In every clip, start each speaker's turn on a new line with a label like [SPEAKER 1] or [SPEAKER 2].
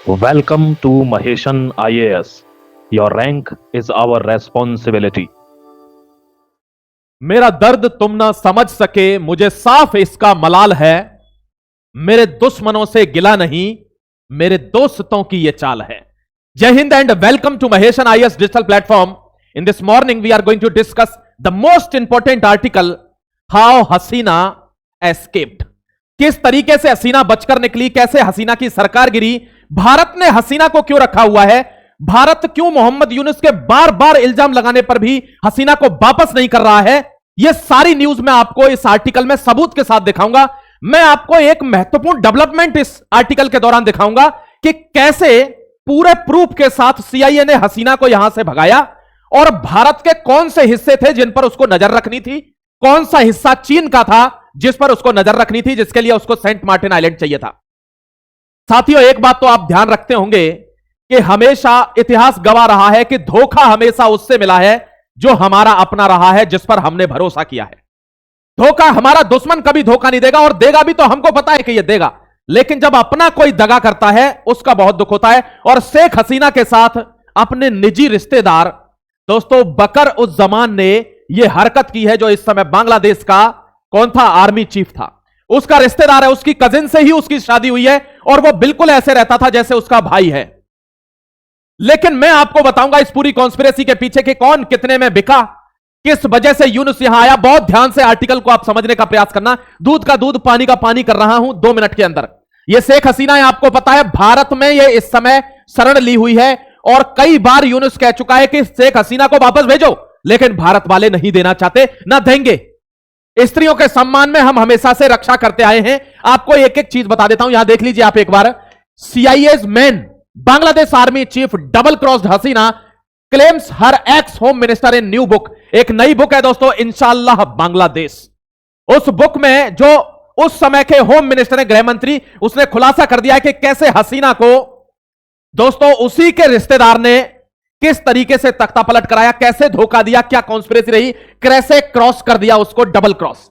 [SPEAKER 1] Welcome to Maheshan IAS. Your rank is our responsibility.
[SPEAKER 2] मेरा दर्द तुम ना समझ सके, मुझे साफ इसका मलाल है। मेरे दुश्मनों से गिला नहीं, मेरे दोस्तों की ये चाल है। जय हिंद and welcome to Mahesan IAS digital platform. In this morning we are going to discuss the most important article, how Hasina escaped. किस तरीके से हसीना बचकर निकली, कैसे हसीना की सरकार गिरी, भारत ने हसीना को क्यों रखा हुआ है, भारत क्यों मोहम्मद यूनुस के बार बार इल्जाम लगाने पर भी हसीना को वापस नहीं कर रहा है, यह सारी न्यूज मैं आपको इस आर्टिकल में सबूत के साथ दिखाऊंगा। मैं आपको एक महत्वपूर्ण डेवलपमेंट इस आर्टिकल के दौरान दिखाऊंगा कि कैसे पूरे प्रूफ के साथ सीआईए ने हसीना को यहां से भगाया और भारत के कौन से हिस्से थे जिन पर उसको नजर रखनी थी, कौन सा हिस्सा चीन का था जिस पर उसको नजर रखनी थी, जिसके लिए उसको सेंट मार्टिन आइलैंड चाहिए था। साथियों, एक बात तो आप ध्यान रखते होंगे कि हमेशा इतिहास गवाह रहा है कि धोखा हमेशा उससे मिला है जो हमारा अपना रहा है, जिस पर हमने भरोसा किया है। धोखा हमारा दुश्मन कभी धोखा नहीं देगा, और देगा भी तो हमको पता है कि यह देगा, लेकिन जब अपना कोई दगा करता है उसका बहुत दुख होता है। और शेख हसीना के साथ अपने निजी रिश्तेदार दोस्तों बकर उस जमान ने यह हरकत की है, जो इस समय बांग्लादेश का कौन था, आर्मी चीफ था, उसका रिश्तेदार है, उसकी कजिन से ही उसकी शादी हुई है और वो बिल्कुल ऐसे रहता था जैसे उसका भाई है। लेकिन मैं आपको बताऊंगा इस पूरी कॉन्स्पिरेसी के पीछे कि कौन कितने में बिका, किस वजह से यूनुस यहां आया। बहुत ध्यान से आर्टिकल को आप समझने का प्रयास करना। दूध का दूध पानी का पानी कर रहा हूं 2 मिनट के अंदर। यह शेख हसीना है, आपको पता है भारत में यह इस समय शरण ली हुई है और कई बार यूनुस कह चुका है कि शेख हसीना को वापस भेजो, लेकिन भारत वाले नहीं देना चाहते, ना देंगे। स्त्रियों के सम्मान में हम हमेशा से रक्षा करते आए हैं। आपको एक एक चीज बता देता हूं, यहां देख लीजिए आप एक बार। CIA's man Bangladesh army chief double crossed Hasina claims her ex home minister in new book. एक नई बुक है दोस्तों, इंशाअल्लाह बांग्लादेश। उस बुक में जो उस समय के होम मिनिस्टर ने, गृह मंत्री, उसने खुलासा कर दिया है कि कैसे हसीना को दोस्तों उसी के रिश्तेदार ने किस तरीके से तख्ता पलट कराया, कैसे धोखा दिया, क्या कॉन्स्पिरेसी रही, कैसे क्रॉस कर दिया उसको, डबल क्रॉस।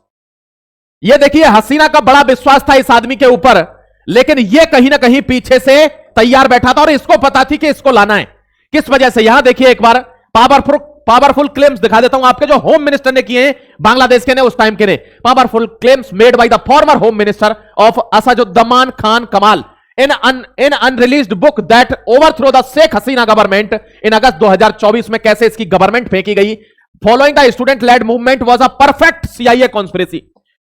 [SPEAKER 2] ये देखिए, हसीना का बड़ा विश्वास था इस आदमी के ऊपर, लेकिन ये कहीं ना कहीं पीछे से तैयार बैठा था और इसको पता थी कि इसको लाना है। किस वजह से, यहां देखिए एक बार पावरफुल क्लेम्स दिखा देता हूं आपके, जो होम मिनिस्टर ने किए हैं बांग्लादेश के ने उस टाइम के ने। Powerful claims made by the former home minister of Asaduzzaman Khan Kamal in unreleased book that overthrow the Sheikh Hasina government in August 2024 में कैसे इसकी गवर्नमेंट फेंकी गई। Following the student led movement was a perfect CIA conspiracy।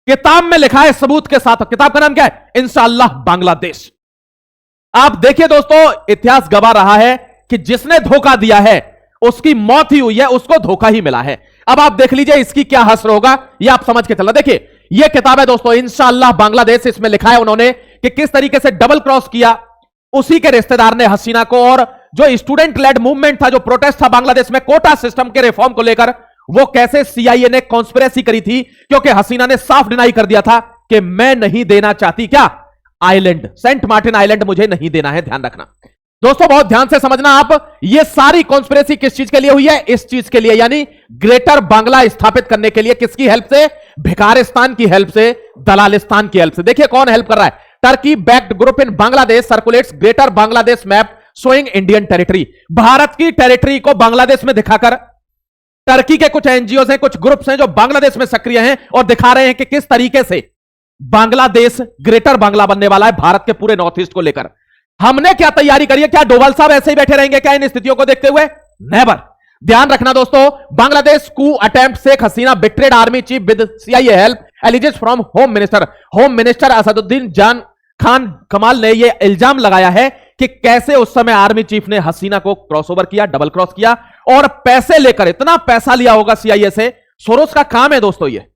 [SPEAKER 2] किताब में लिखा है सबूत के साथ। किताब का नाम क्या है? इंशाअल्लाह बांग्लादेश। आप देखिए दोस्तों, इतिहास गवाह रहा है कि जिसने धोखा दिया है उसकी मौत ही हुई है, उसको धोखा ही मिला है। अब आप देख लीजिए इसकी क्या हश्र होगा, यह आप समझ के चलना। देखिए यह किताब है दोस्तों, इंशाअल्लाह बांग्लादेश। इसमें लिखा है उन्होंने कि किस तरीके से डबल क्रॉस किया उसी के रिश्तेदार ने हसीना को, और जो स्टूडेंट लेड मूवमेंट था, जो प्रोटेस्ट था बांग्लादेश में कोटा सिस्टम के रिफॉर्म को लेकर, वो कैसे सीआईए ने कॉन्स्पिरेसी करी थी, क्योंकि हसीना ने साफ डिनाई कर दिया था कि मैं नहीं देना चाहती क्या आइलैंड, सेंट मार्टिन आइलैंड मुझे नहीं देना है। ध्यान रखना दोस्तों, बहुत ध्यान से समझना आप। ये सारी कॉन्स्पिरेसी किस चीज के लिए हुई है? इस चीज के लिए, यानी ग्रेटर बांग्ला स्थापित करने के लिए। किसकी हेल्प से? भिखारिस्तान की हेल्प से, दलालिस्तान की हेल्प से। देखिए कौन हेल्प कर रहा है। Turkey backed group in Bangladesh circulates greater Bangladesh map showing Indian territory. Bharat की टेरिटरी को बांग्लादेश में दिखाकर टर्की के कुछ एनजीओ हैं, कुछ ग्रुप्स हैं जो बांग्लादेश में सक्रिय हैं और दिखा रहे हैं कि किस तरीके से बांग्लादेश ग्रेटर बांग्ला बनने वाला है भारत के पूरे नॉर्थ ईस्ट को लेकर। हमने क्या तैयारी करी है? क्या डोभाल साहब ऐसे ही बैठे रहेंगे क्या इन स्थितियों को देखते हुए? नेवर। ध्यान रखना दोस्तों, Bangladesh coup attempt Sheikh Hasina betrayed army chief with CIA help alleges from home minister. Home minister Asaduddin Jan Khan कमाल ने यह इल्जाम लगाया है कि कैसे उस समय आर्मी चीफ ने हसीना को क्रॉसओवर किया, डबल क्रॉस किया, और पैसे लेकर, इतना पैसा लिया होगा सीआईए से। सोरोस का काम है दोस्तों ये,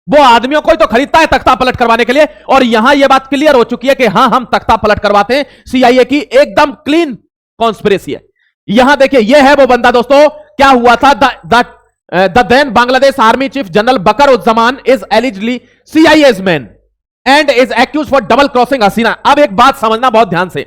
[SPEAKER 2] वो आदमियों को ही तो खरीदता है तख्ता पलट करवाने के लिए। और यहां यह बात क्लियर हो चुकी है कि हां, हम तख्ता पलट करवाते हैं। सीआईए की एकदम क्लीन कॉन्स्पिरेसी है। यहां देखिए, यह है वो बंदा दोस्तों। क्या हुआ था? The then Bangladesh army chief general Waker Uzzaman is allegedly CIA's man and is accuse for double crossing Hasina. अब एक बात समझना बहुत ध्यान से,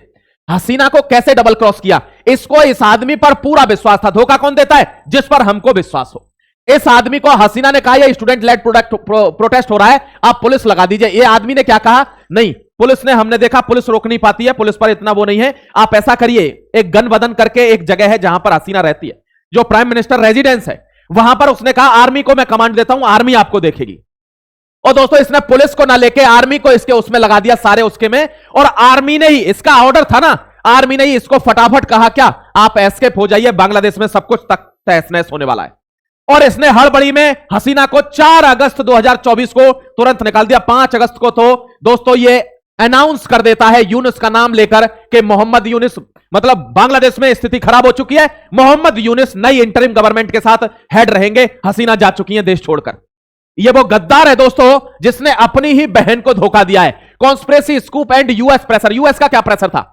[SPEAKER 2] हसीना को कैसे डबल क्रॉस किया? इसको इस आदमी पर पूरा विश्वास था। धोखा कौन देता है? जिस पर हमको विश्वास हो। इस आदमी को हसीना ने कहा यह स्टूडेंट लेड प्रोटेस्ट हो रहा है, आप पुलिस लगा दीजिए। यह आदमी ने क्या कहा? नहीं, पुलिस ने, हमने देखा पुलिस रोक नहीं पाती है, पुलिस पर इतना वो नहीं है। आप ऐसा करिए, एक गन बदन करके एक जगह है जहां पर हसीना रहती है, जो प्राइम मिनिस्टर रेजिडेंस है, वहां पर उसने कहा आर्मी को मैं कमांड देता हूं, आर्मी आपको देखेगी। और दोस्तों इसने पुलिस को ना लेके आर्मी को इसके उसमें लगा दिया, सारे उसके में, और आर्मी ने ही, इसका ऑर्डर था ना, आर्मी ने ही इसको फटाफट कहा क्या, आप एस्केप हो जाइए, बांग्लादेश में सब कुछ तहस नहस होने वाला है। और इसने हड़बड़ी में हसीना को 4 अगस्त 2024 को तुरंत निकाल दिया। 5 अगस्त को तो दोस्तों ये अनाउंस कर देता है यूनुस का नाम लेकर कि मोहम्मद यूनुस, मतलब बांग्लादेश में स्थिति खराब हो चुकी है, मोहम्मद यूनुस नई इंटरिम गवर्नमेंट के साथ हेड रहेंगे, हसीना जा चुकी है देश छोड़कर। ये वो गद्दार है दोस्तों जिसने अपनी ही बहन को धोखा दिया है। Conspiracy scoop and US pressure. US का क्या प्रेशर था?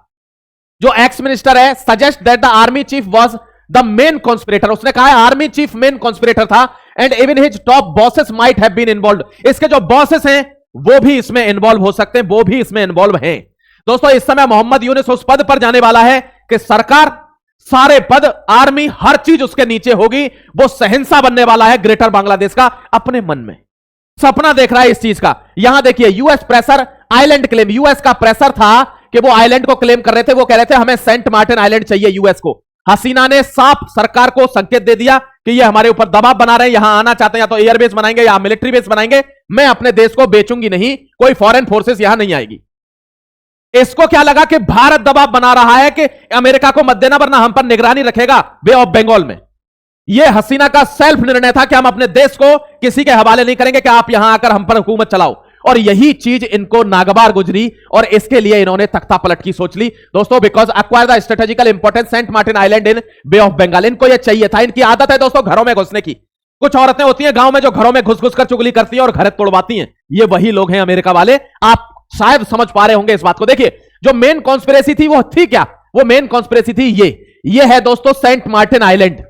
[SPEAKER 2] जो एक्स मिनिस्टर है suggest that the army chief was the main conspirator, उसने कहा है आर्मी चीफ मेन कॉन्स्पिरेटर था, and even his top bosses might have been involved. इसके जो बॉसेस हैं वो भी इसमें इन्वॉल्व हो सकते हैं, वो भी इसमें इन्वॉल्व हैं। दोस्तों इस समय मोहम्मद यूनुस उस पद पर जाने वाला है कि सरकार, सारे पद, आर्मी, हर चीज उसके नीचे होगी। वो शहंशाह बनने वाला है ग्रेटर बांग्लादेश का, अपने मन में सपना देख रहा है इस चीज का। यहां देखिए US pressure, island claim. US का प्रेशर था कि वो आइलैंड को क्लेम कर रहे थे, वो कह रहे थे हमें सेंट मार्टिन आइलैंड चाहिए यूएस को। हसीना ने साफ सरकार को संकेत दे दिया कि ये हमारे ऊपर दबाव बना रहे हैं, यहां आना चाहते हैं, या तो एयरबेस बनाएंगे या मिलिट्री बेस बनाएंगे, मैं अपने देश को बेचूंगी नहीं, कोई फॉरेन फोर्सेस यहां नहीं आएगी। इसको क्या लगा कि भारत दबाव बना रहा है कि अमेरिका को मत देना वरना हम पर निगरानी रखेगा बे ऑफ बंगाल में। यह हसीना का सेल्फ निर्णय था कि हम अपने देश को किसी के हवाले नहीं करेंगे कि आप यहां आकर हम पर हुकूमत चलाओ। और यही चीज इनको नागवार गुजरी और इसके लिए इन्होंने तख्ता पलट की सोच ली दोस्तों, because acquire the strategical importance Saint Martin island in Bay of Bengal. इनको यह चाहिए था, इनकी आदत है दोस्तों घरों में घुसने की। कुछ औरतें होती हैं गांव में जो घरों में घुस घुस कर चुगली करती हैं और घर तोड़वाती हैं, ये वही लोग हैं अमेरिका वाले। आप शायद समझ पा रहे होंगे इस बात को। देखिए जो मेन कॉन्स्पिरेसी थी वो थी क्या, वो मेन कॉन्स्पिरेसी थी ये है दोस्तों सेंट मार्टिन आइलैंड।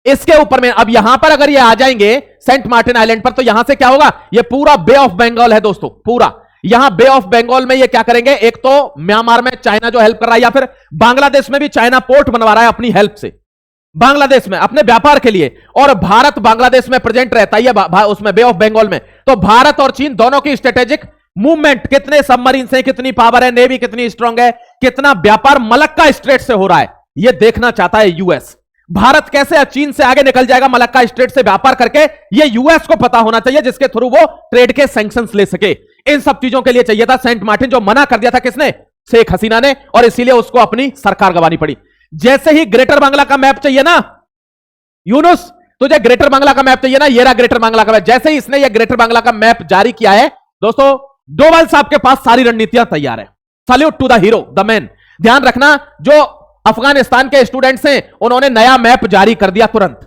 [SPEAKER 2] इसके ऊपर में अब यहां पर अगर ये आ जाएंगे सेंट मार्टिन आइलैंड पर, तो यहां से क्या होगा, ये पूरा बे ऑफ बंगाल है दोस्तों, पूरा यहां बे ऑफ बंगाल में ये क्या करेंगे, एक तो म्यांमार में चाइना जो हेल्प कर रहा है, या फिर बांग्लादेश में भी चाइना पोर्ट बनवा रहा है अपनी हेल्प से, बांग्लादेश में अपने व्यापार के लिए, और भारत बांग्लादेश में प्रेजेंट रहता है उसमें बे ऑफ बंगाल में। तो भारत और चीन दोनों की स्ट्रेटेजिक मूवमेंट, कितने सबमरीन है, कितनी पावर है, नेवी कितनी स्ट्रांग है, कितना व्यापार मलक्का स्ट्रेट से हो रहा है, यह देखना चाहता है यूएस। भारत कैसे चीन से आगे निकल जाएगा मलक्का स्ट्रेट से व्यापार करके, यह यूएस को पता होना चाहिए, जिसके थ्रू वो ट्रेड के सैंक्शंस ले सके। इन सब चीजों के लिए चाहिए था सेंट मार्टिन, जो मना कर दिया था किसने, शेख हसीना ने, और इसीलिए उसको अपनी सरकार गंवानी पड़ी। जैसे ही ग्रेटर बांग्ला का मैप चाहिए ना यूनुस, तुझे ग्रेटर बांग्ला का मैप चाहिए ना, ये रहा ग्रेटर बांग्ला का मैप। जैसे ही इसने ये ग्रेटर बांग्ला का मैप जारी किया है दोस्तों, डोवाल साहब के पास सारी रणनीतियां तैयार है। Salute to the hero, the man. ध्यान रखना, जो अफगानिस्तान के स्टूडेंट्स हैं उन्होंने नया मैप जारी कर दिया तुरंत।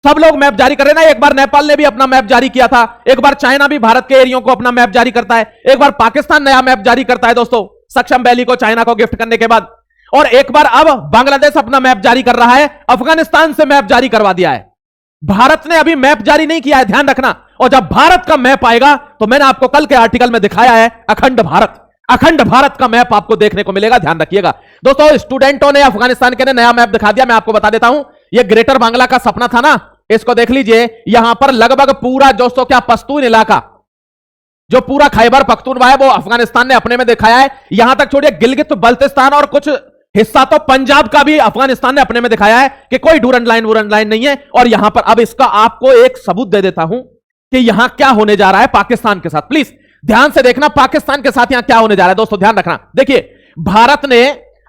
[SPEAKER 2] सब लोग मैप जारी कर रहे हैं ना, एक बार नेपाल ने भी अपना मैप जारी किया था, एक बार चाइना भी भारत के एरियो को अपना मैप जारी करता है, एक बार पाकिस्तान नया मैप जारी करता है दोस्तों, सक्षम वैली को चाइना को गिफ्ट करने के बाद, और एक बार अब बांग्लादेश अपना मैप जारी कर रहा है, अफगानिस्तान से मैप जारी करवा दिया है। भारत ने अभी मैप जारी नहीं किया है, ध्यान रखना। और जब भारत का मैप आएगा तो मैंने आपको कल के आर्टिकल में दिखाया है, अखंड भारत का मैप आपको देखने को मिलेगा, ध्यान रखिएगा दोस्तों। स्टूडेंटों ने, अफगानिस्तान के ने नया मैप दिखा दिया। मैं आपको बता देता हूं, ये ग्रेटर बांग्ला का सपना था ना, इसको देख लीजिए। यहां पर लगभग पूरा दोस्तों क्या पश्तून इलाका, जो पूरा खैबर पख्तूनख्वा है, वो अफगानिस्तान ने अपने में दिखाया है। यहां तक छोड़िए गिलगित बल्तिस्तान और कुछ हिस्सा तो पंजाब का भी अफगानिस्तान ने अपने में दिखाया है कि कोई डूरन लाइन नहीं है। और यहां पर अब इसका आपको एक सबूत दे देता हूं कि यहां क्या होने जा रहा है पाकिस्तान के साथ। प्लीज ध्यान से देखना, पाकिस्तान के साथ यहां क्या होने जा रहा है दोस्तों, ध्यान रखना। देखिए भारत ने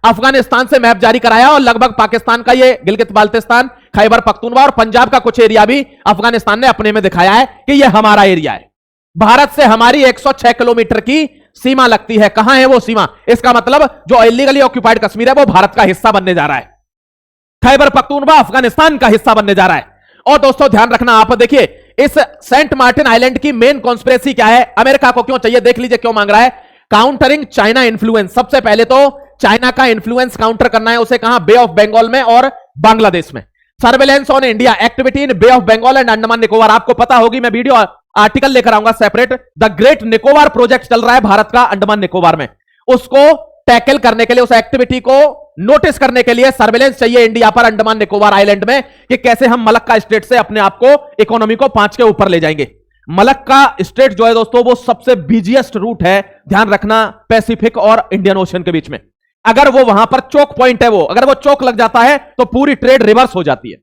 [SPEAKER 2] अफगानिस्तान से मैप जारी कराया और लगभग पाकिस्तान का ये गिलगित बाल्तिस्तान, खैबर पख्तूनख्वा और पंजाब का कुछ एरिया भी अफगानिस्तान ने अपने में दिखाया है कि यह हमारा एरिया है। भारत से हमारी 106 किलोमीटर की सीमा लगती है। कहां है वो सीमा? इसका मतलब जो इलीगली ऑक्यूपाइड कश्मीर है वो भारत का हिस्सा बनने जा रहा है, खैबर पख्तूनख्वा अफगानिस्तान का हिस्सा बनने जा रहा है। और दोस्तों ध्यान रखना, आप देखिए इस सेंट मार्टिन आइलैंड की मेन कॉन्स्पिरेसी क्या है, अमेरिका को क्यों चाहिए, देख लीजिए क्यों मांग रहा है। Countering China influence. सबसे पहले तो चाइना का इन्फ्लुएंस काउंटर करना है उसे, कहां, बे ऑफ बंगाल में और बांग्लादेश में। Surveillance on India activity in Bay of Bengal and Andaman Nicobar. आपको पता होगी, मैं वीडियो आर्टिकल लेकर आऊंगा separate. The great Nicobar project चल रहा है भारत का अंडमान निकोबार में, उसको टैकल करने के लिए, उस एक्टिविटी को नोटिस करने के लिए सर्वेलेंस चाहिए इंडिया पर अंडमान निकोबार आइलैंड में, कि कैसे हम मलक्का स्टेट से अपने आप को, इकोनॉमी को 5 के ऊपर ले जाएंगे। मलक्का स्ट्रेट जो है दोस्तों वो सबसे बिजिएस्ट रूट है, ध्यान रखना, पैसिफिक और इंडियन ओशन के बीच में। अगर वो वहां पर चोक पॉइंट है, वो अगर वो चोक लग जाता है तो पूरी ट्रेड रिवर्स हो जाती है,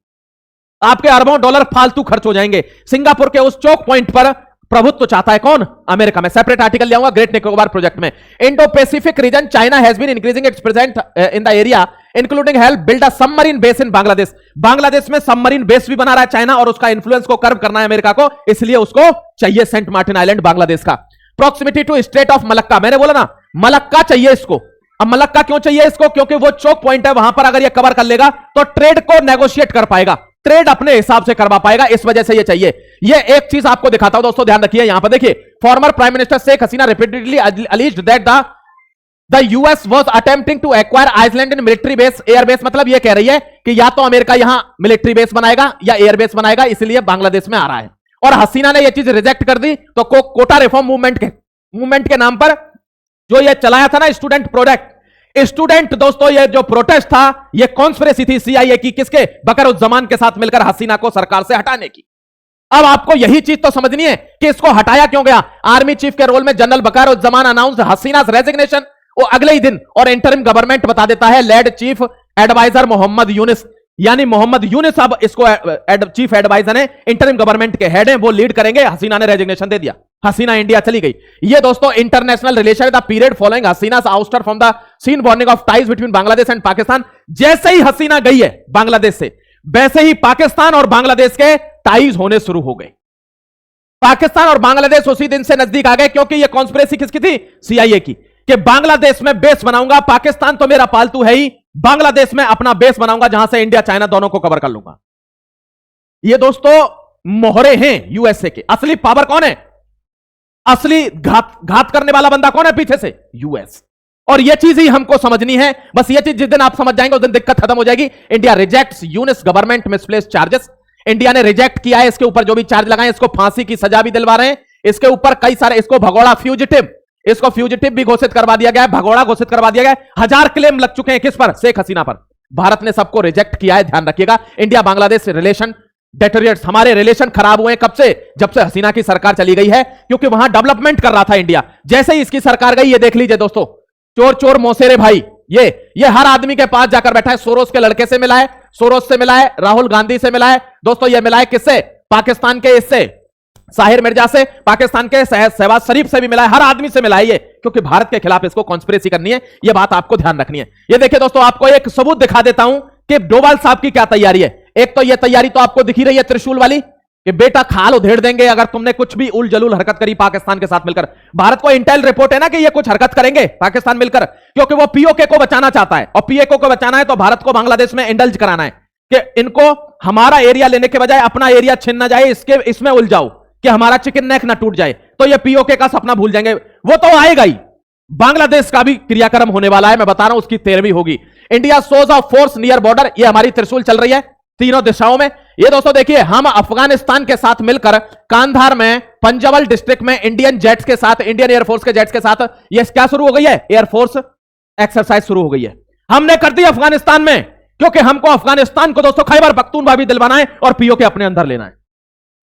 [SPEAKER 2] आपके अरबों डॉलर फालतू खर्च हो जाएंगे। सिंगापुर के उस चोक पॉइंट पर प्रभुत्व चाहता है कौन? अमेरिका। में सेपरेट आर्टिकल ले आऊंगा ग्रेट निकोबार प्रोजेक्ट में। Indo Pacific region, China has been increasing its present in the area including help build a submarine base in Bangladesh. Bangladesh में सबमरीन बेस भी बना रहा है चाइना, और उसका इंफ्लुएंस को कर्व करना है अमेरिका को, इसलिए उसको चाहिए सेंट मार्टिन आइलैंड बांग्लादेश का। Proximity to Strait of Malacca, मैंने बोला ना मलक्का चाहिए इसको। अब मलक्का क्यों चाहिए इसको? क्योंकि वो चोक पॉइंट है, वहां पर अगर ये कवर कर लेगा तो ट्रेड को नेगोशिएट कर पाएगा, ट्रेड अपने हिसाब से करवा पाएगा, इस वजह से ये चाहिए। ये एक चीज आपको दिखाता हूं दोस्तों, ध्यान रखिए। यहां पर देखिए, former prime minister Sheikh Hasina repeatedly alleged that the US was attempting to acquire island in military base, air base. मतलब ये कह रही है कि या तो अमेरिका यहां मिलिट्री बेस बनाएगा या एयर बेस बनाएगा, इसलिए बांग्लादेश में आ रहा है। और हसीना ने यह चीज रिजेक्ट कर दी, तो कोटा रिफॉर्म मूवमेंट के नाम पर जो ये चलाया था ना स्टूडेंट प्रोजेक्ट, स्टूडेंट दोस्तों, ये जो प्रोटेस्ट था, ये कॉन्स्पिरेसी थी सीआईए की, किसके? बकर-उज़-ज़मान के साथ मिलकर हसीना को सरकार से हटाने की। अब आपको यही चीज तो समझनी है कि इसको हटाया क्यों गया। आर्मी चीफ के रोल में जनरल बकर-उज़-ज़मान अनाउंस हसीना's रेजिग्नेशन, वो अगले ही दिन, और इंटरिम गवर्नमेंट बता देता है led chief adviser Muhammad Yunus, यानी मोहम्मद यूनिस अब इसको चीफ एडवाइजर है, इंटरिम गवर्नमेंट के हेड हैं, वो लीड करेंगे। हसीना ने रेजिग्नेशन दे दिया, हसीना इंडिया चली गई। ये दोस्तों international relation the period following Hasina's ouster from the scene warming of ties between Bangladesh and Pakistan. जैसे ही हसीना गई है बांग्लादेश से, वैसे ही पाकिस्तान और बांग्लादेश के टाइज होने शुरू हो गए। पाकिस्तान और बांग्लादेश उसी दिन से नजदीक आ गए, क्योंकि ये कॉन्स्पिरेसी किसकी थी? सीआईए की, कि बांग्लादेश में बेस बनाऊंगा, पाकिस्तान तो मेरा पालतू है ही, बांग्लादेश में अपना बेस बनाऊंगा जहां से इंडिया चाइना दोनों को कवर कर लूंगा। ये दोस्तों मोहरे हैं यूएसए के। असली पावर कौन है? असली घात करने वाला बंदा कौन है पीछे से? यूएस। और यह चीज ही हमको समझनी है। बस यह चीज जिस दिन आप समझ जाएंगे उस दिन दिक्कत खत्म हो जाएगी। India rejects Yunus government misplaced charges. India ने रिजेक्ट किया है, इसके ऊपर जो भी चार्ज लगाए, इसको फांसी की सजा भी दिलवा रहे हैं, इसके ऊपर कई सारे, इसको भगोड़ा फ्यूजिटिव, इसको फ्यूजिटिव भी घोषित करवा दिया गया है, भगोड़ा घोषित करवा दिया गया है। 1000 क्लेम लग चुके हैं किस पर? शेख हसीना पर। भारत ने सबको रिजेक्ट किया है, ध्यान रखिएगा। इंडिया बांग्लादेश रिलेशन डेटोरिएट्स, हमारे रिलेशन खराब हुए कब से? जब से हसीना की सरकार चली गई है, क्योंकि वहां डेवलपमेंट कर रहा था इंडिया। जैसे ही इसकी सरकार गई, ये देख लीजिए दोस्तों, चोर चोर मौसेरे भाई, ये हर आदमी के पास जाकर बैठा है। सोरोस के लड़के से मिला है, सोरोस से मिला है, राहुल गांधी से मिला है दोस्तों, ये मिला है किससे? पाकिस्तान के इससे साहिर मिर्जा से, पाकिस्तान के शहबाज शरीफ से भी मिला है, हर आदमी से मिला है ये, क्योंकि भारत के खिलाफ इसको कॉन्स्पिरेसी करनी है। ये बात आपको ध्यान रखनी है। ये देखिए दोस्तों, आपको एक सबूत दिखा देता हूं कि डोभाल साहब की क्या तैयारी है। एक तो ये तैयारी तो आपको दिखी रही है त्रिशूल वाली, कि बेटा खाल उधेड़ देंगे अगर तुमने कुछ भी उल जलूल हरकत करी पाकिस्तान के साथ मिलकर। भारत को इंटेल रिपोर्ट है ना कि ये कुछ हरकत करेंगे पाकिस्तान मिलकर, क्योंकि वो पीओके को बचाना चाहता है, और पीओके को बचाना है तो भारत को बांग्लादेश में इंडल्ज कराना है कि इनको हमारा एरिया लेने के बजाय अपना एरिया छीन ना जाए, इसमें उलझाओ कि हमारा चिकन नेक ना टूट जाए। तो ये पीओके का सपना भूल जाएंगे, वो तो आएगा ही। बांग्लादेश का भी क्रियाक्रम होने वाला है, मैं बता रहा हूं, उसकी 13वीं होगी। India shows of force near border, ये हमारी त्रिशूल चल रही है तीनों दिशाओं में। ये दोस्तों देखिए, हम अफगानिस्तान के साथ मिलकर कांधार में पंजाबल डिस्ट्रिक्ट में इंडियन जेट्स के साथ, इंडियन एयरफोर्स के जेट्स के साथ, ये क्या शुरू हो गई है? एयरफोर्स एक्सरसाइज शुरू हो गई है, हमने कर दी अफगानिस्तान में, क्योंकि हमको अफगानिस्तान को दोस्तों खैबर पख्तूनख्वा भी दिलवाना है और पीओके अपने अंदर लेना है,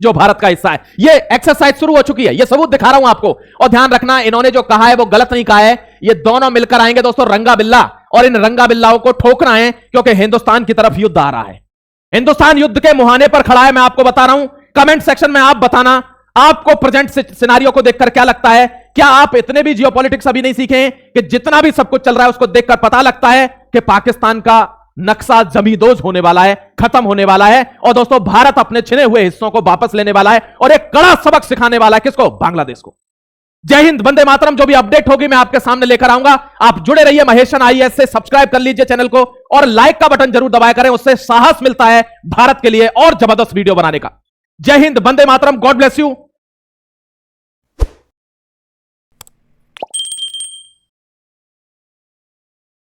[SPEAKER 2] जो भारत का हिस्सा है। ये एक्सरसाइज शुरू हो चुकी है, ये सबूत दिखा रहा हूं आपको। और ध्यान रखना, इन्होंने जो कहा है वो गलत नहीं कहा है। ये दोनों मिलकर आएंगे दोस्तों रंगा बिल्ला, और इन रंगा बिल्लाओं को ठोकना है, क्योंकि हिंदुस्तान की तरफ युद्ध आ रहा है। हिंदुस्तान युद्ध के मुहाने पर खड़ा है, मैं आपको बता रहा हूं। कमेंट सेक्शन में आप बताना, आपको प्रेजेंट सिनेरियो को देखकर क्या लगता है? क्या आप इतने भी जियोपॉलिटिक्स अभी नहीं सीखे हैं कि जितना भी सब कुछ चल रहा है उसको देखकर पता लगता है कि पाकिस्तान का नक्शा जमींदोज होने वाला है, खत्म होने वाला है, और दोस्तों भारत अपने छिने हुए हिस्सों को वापस लेने वाला है, और एक कड़ा सबक सिखाने वाला है किसको? बांग्लादेश को। जय हिंद, वंदे मातरम। जो भी अपडेट होगी मैं आपके सामने लेकर आऊंगा। आप जुड़े रहिए महेशन आईएएस से, सब्सक्राइब कर लीजिए चैनल को, और लाइक का बटन जरूर दबाया करें, उससे साहस मिलता है भारत के लिए और जबरदस्त वीडियो बनाने का। जय Hind, Vande Mataram, God bless you.